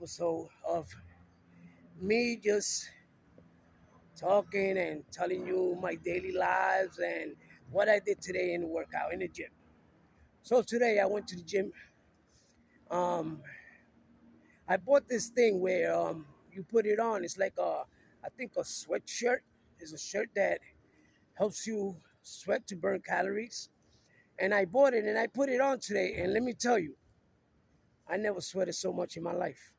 episode of me just talking and telling you my daily lives and what I did today in the workout in the gym. So today I went to the gym. Um, I bought this thing where you put it on. It's like I think a sweatshirt. It's a shirt that helps you sweat to burn calories. And I bought it and I put it on today. And let me tell you, I never sweated so much in my life.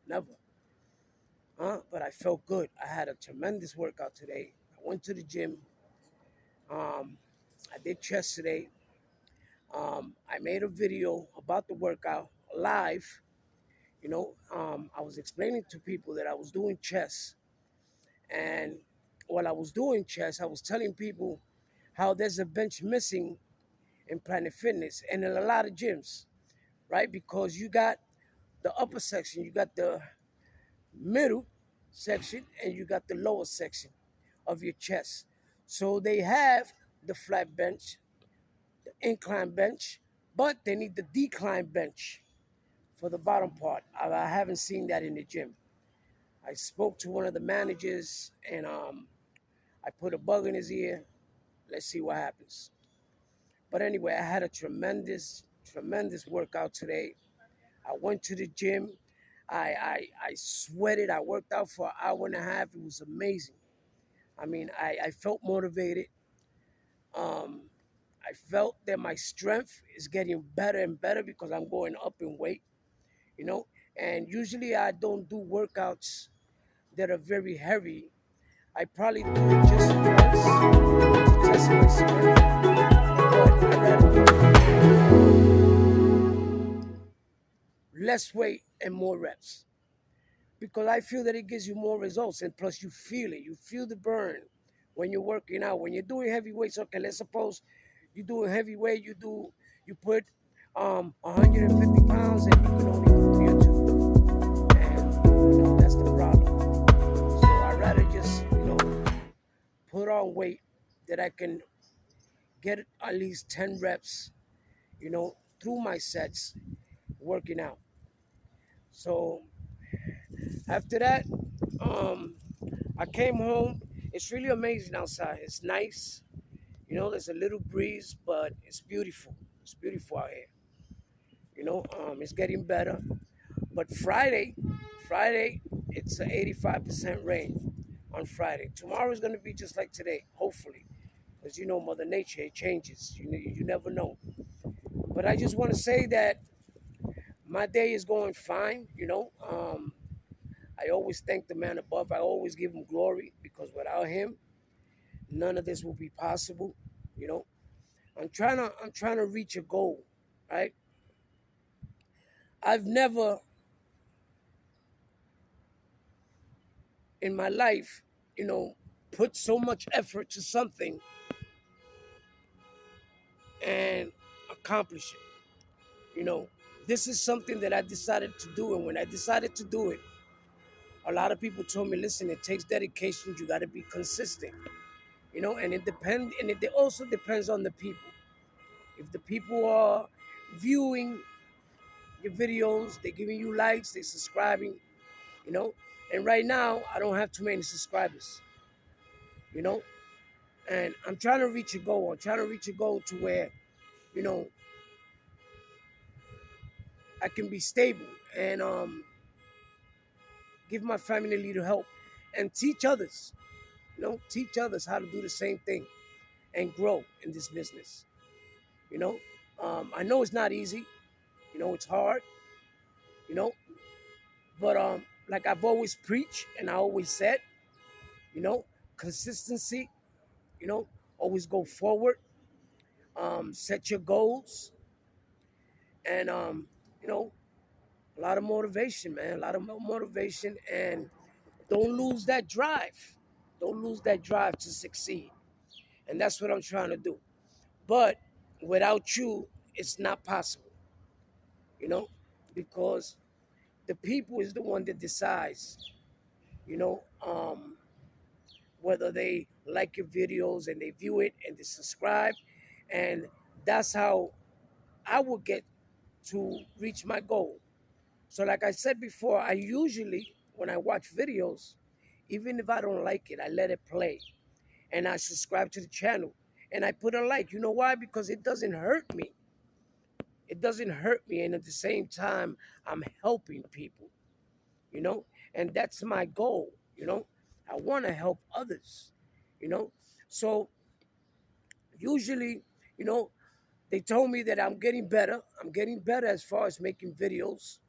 Never. But I felt good. I had a tremendous workout today. I went to the gym. Um, I did chest today. I made a video about the workout live. I was explaining to people that I was doing chest. And while I was doing chest, I was telling people how there's a bench missing in Planet Fitness and in a lot of gyms, right? Because you got the upper section, you got the middle section, and you got the lower section of your chest. So they have the flat bench, the incline bench, but they need the decline bench for the bottom part. I haven't seen that in the gym. I spoke to one of the managers and I put a bug in his ear. Let's see what happens. But anyway, I had a tremendous workout today. I went to the gym. I sweated. I worked out for an hour and a half. It was amazing. I mean, I felt motivated. Um, I felt that my strength is getting better and better because I'm going up in weight, you know. And usually I don't do workouts that are very heavy. I probably do it just once to test my strength, but I rather do less weight and more reps because I feel that it gives you more results, and plus you feel it. You feel the burn when you're working out. When you're doing heavy weights, okay, let's suppose you do a heavy weight, you put 150 pounds and you can only do three or two. And that's the problem. So I rather just, put on weight that I can get at least 10 reps, through my sets working out. So after that, um, I came home. It's really amazing outside. It's nice. There's a little breeze, but it's beautiful. It's beautiful out here. It's getting better. But Friday, it's an 85% rain on Friday. Tomorrow is going to be just like today, hopefully. Because Mother Nature, it changes. You never know. But I just want to say that my day is going fine. I always thank the man above. I always give him glory because without him, none of this will be possible. You know, I'm trying to reach a goal, right? I've never in my life, put so much effort to something and accomplish it. This is something that I decided to do, and when I decided to do it, a lot of people told me, "Listen, it takes dedication. You got to be consistent." And it also depends on the people. If the people are viewing your videos, they're giving you likes, they're subscribing, you know. And right now, I don't have too many subscribers, you know. And I'm trying to reach a goal. I'm trying to reach a goal to where, you know, I can be stable and give my family a little help and teach others, teach others how to do the same thing and grow in this business. You know, I know it's not easy. It's hard. You know, but like I've always preached and I always said, you know, consistency. Always go forward. Set your goals, and a lot of motivation, man. A lot of motivation, and don't lose that drive. Don't lose that drive to succeed, and that's what I'm trying to do. But without you, it's not possible. You know, because the people is the one that decides. You know, whether they like your videos and they view it and they subscribe, and that's how I will get to reach my goal. So like I said before, I usually, when I watch videos, even if I don't like it, I let it play and I subscribe to the channel and I put a like. You know why? Because it doesn't hurt me. It doesn't hurt me. And at the same time, I'm helping people, you know, and that's my goal, you know. I want to help others, you know. So usually, you know, they told me that I'm getting better. I'm getting better as far as making videos,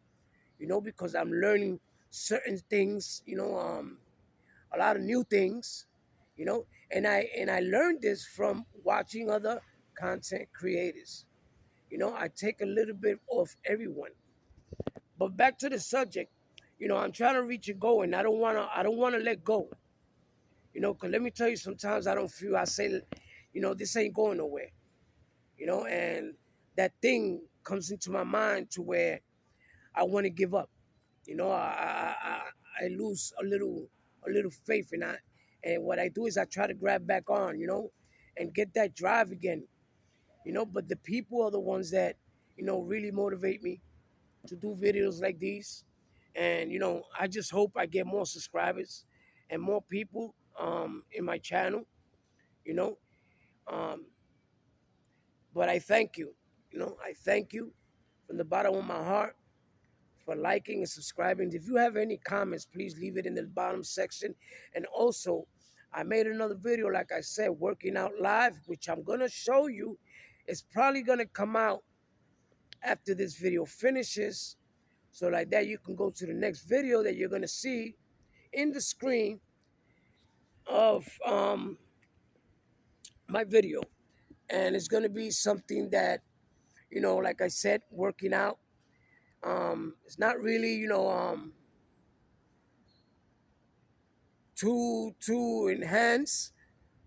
you know, because I'm learning certain things, you know, a lot of new things, you know, and I learned this from watching other content creators. You know, I take a little bit off everyone. But back to the subject, you know, I'm trying to reach a goal and I don't wanna let go. You know, cause let me tell you, sometimes I don't feel I say, you know, this ain't going nowhere, you know, and that thing comes into my mind to where I want to give up. You know, I lose a little faith in that. And what I do is I try to grab back on, you know, and get that drive again, you know. But the people are the ones that, you know, really motivate me to do videos like these. And, you know, I just hope I get more subscribers and more people in my channel, you know. Um, but I thank you, you know, I thank you from the bottom of my heart for liking and subscribing. If you have any comments, please leave it in the bottom section. And also, I made another video, like I said, working out live, which I'm going to show you. It's probably going to come out after this video finishes. So like that, you can go to the next video that you're going to see in the screen of my video. And it's going to be something that, you know, like I said, working out. It's not really, you know, too enhanced,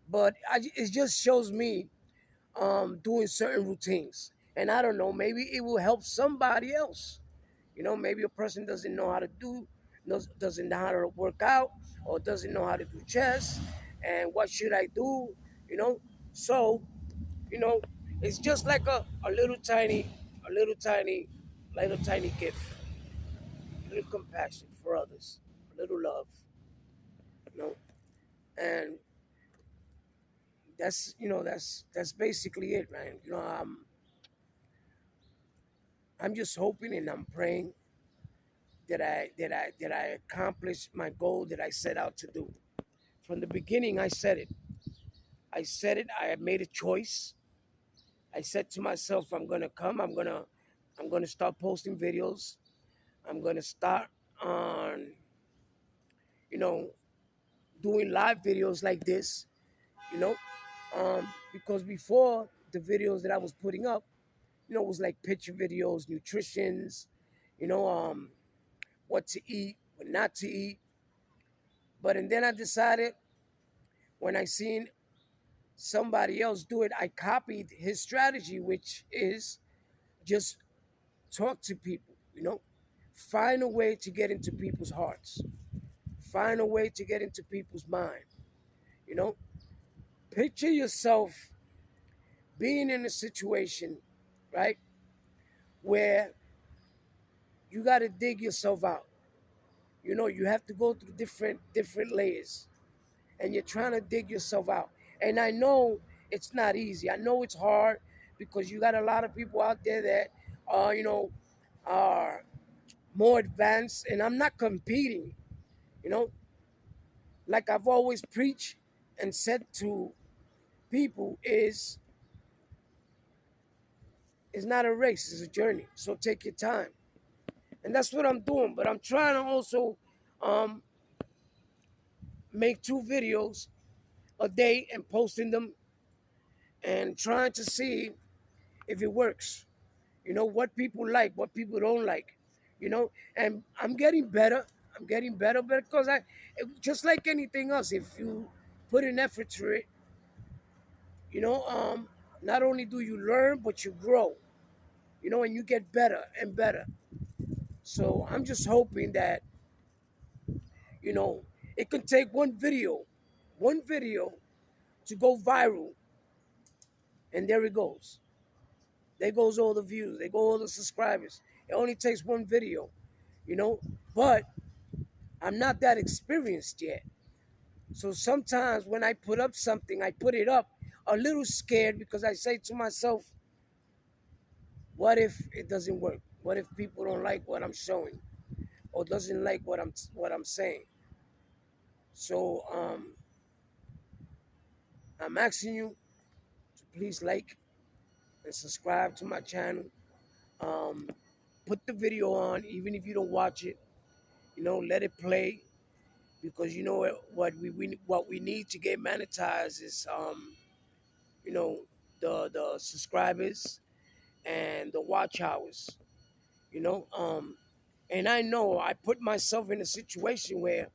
but it just shows me doing certain routines. And I don't know, maybe it will help somebody else. You know, maybe a person doesn't know how to doesn't know how to work out, or doesn't know how to do chess. And what should I do? You know, so, you know, it's just like a little tiny gift, a little compassion for others, a little love, you know. And that's basically it, man. You know, I'm just hoping and I'm praying that I accomplish my goal that I set out to do. From the beginning, I said it. I said it. I had made a choice. I said to myself, I'm gonna come. I'm gonna start posting videos. I'm gonna start on, you know, doing live videos like this. You know, because before the videos that I was putting up, you know, it was like picture videos, nutritions, you know, what to eat, what not to eat. But and then I decided, when I seen somebody else do it, I copied his strategy, which is just talk to people, you know, find a way to get into people's hearts, find a way to get into people's mind, you know. Picture yourself being in a situation, right, where you got to dig yourself out. You know, you have to go through different layers, and you're trying to dig yourself out. And I know it's not easy. I know it's hard because you got a lot of people out there that you know, are more advanced, and I'm not competing, you know, like I've always preached and said to people, is it's not a race, it's a journey. So take your time. And that's what I'm doing. But I'm trying to also um, make 2 videos a day and posting them and trying to see if it works. You know, what people like, what people don't like, you know. And I'm getting better. I'm getting better because just like anything else, if you put an effort to it, you know, not only do you learn, but you grow, you know, and you get better and better. So I'm just hoping that, you know, it can take one video to go viral, and there it goes. There goes all the views. There go all the subscribers. It only takes one video. you know, but I'm not that experienced yet. So sometimes when I put up something, I put it up a little scared because I say to myself, what if it doesn't work? What if people don't like what I'm showing or doesn't like what I'm saying? So I'm asking you to please like and subscribe to my channel. Um, put the video on, even if you don't watch it. Let it play because what we need to get monetized is you know the subscribers and the watch hours. You know, and I know I put myself in a situation where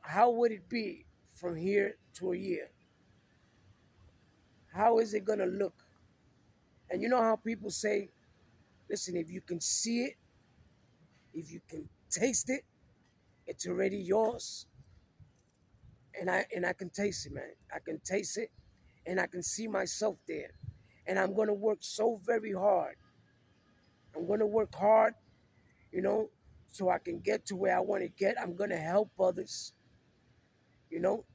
how would it be from here to a year? How is it gonna look? And you know how people say, listen, if you can see it, if you can taste it, it's already yours. And I can taste it, man. I can taste it and I can see myself there. And I'm gonna work so very hard. I'm gonna work hard, you know, so I can get to where I want to get. I'm gonna help others, you know,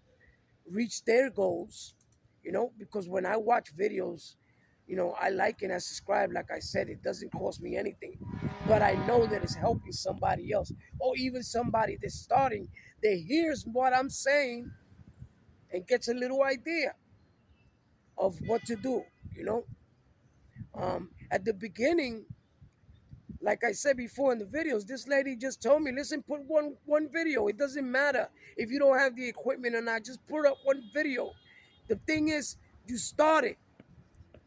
reach their goals, because when I watch videos, I like and I subscribe. Like I said, it doesn't cost me anything, but I know that it's helping somebody else, or even somebody that's starting, that hears what I'm saying and gets a little idea of what to do. You know, at the beginning, like I said before in the videos, this lady just told me, listen, put one video. It doesn't matter if you don't have the equipment or not. Just put up one video. The thing is, you started,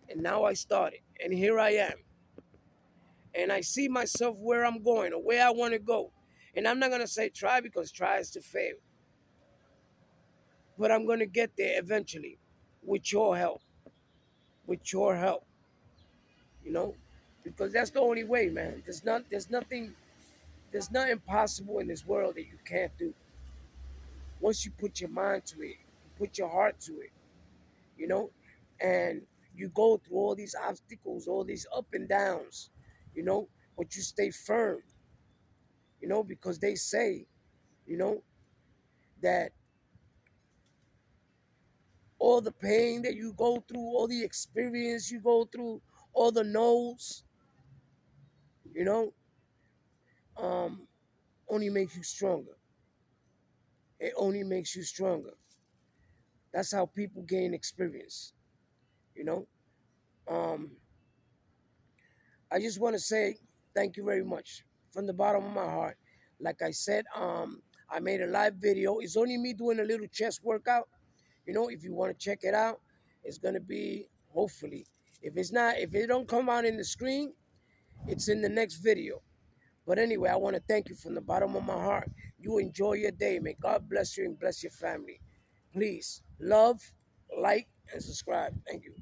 and now I started, and here I am, and I see myself where I'm going or where I want to go. And I'm not gonna say try because try is to fail, but I'm gonna get there eventually, with your help, with your help, you know, because that's the only way, man. There's nothing possible in this world that you can't do. Once you put your mind to it, you put your heart to it, you know, and you go through all these obstacles, all these up and downs, you know, but you stay firm, because they say, you know, that all the pain that you go through, all the experience you go through, all the no's, you know, um, only makes you stronger. It only makes you stronger. That's how people gain experience, you know. Um, I just want to say thank you very much from the bottom of my heart. Like I said, I made a live video. It's only me doing a little chest workout. If you want to check it out, it's gonna be, hopefully. If it don't come out in the screen, it's in the next video. But anyway, I want to thank you from the bottom of my heart. You enjoy your day. May God bless you and bless your family. Please love, like, and subscribe. Thank you.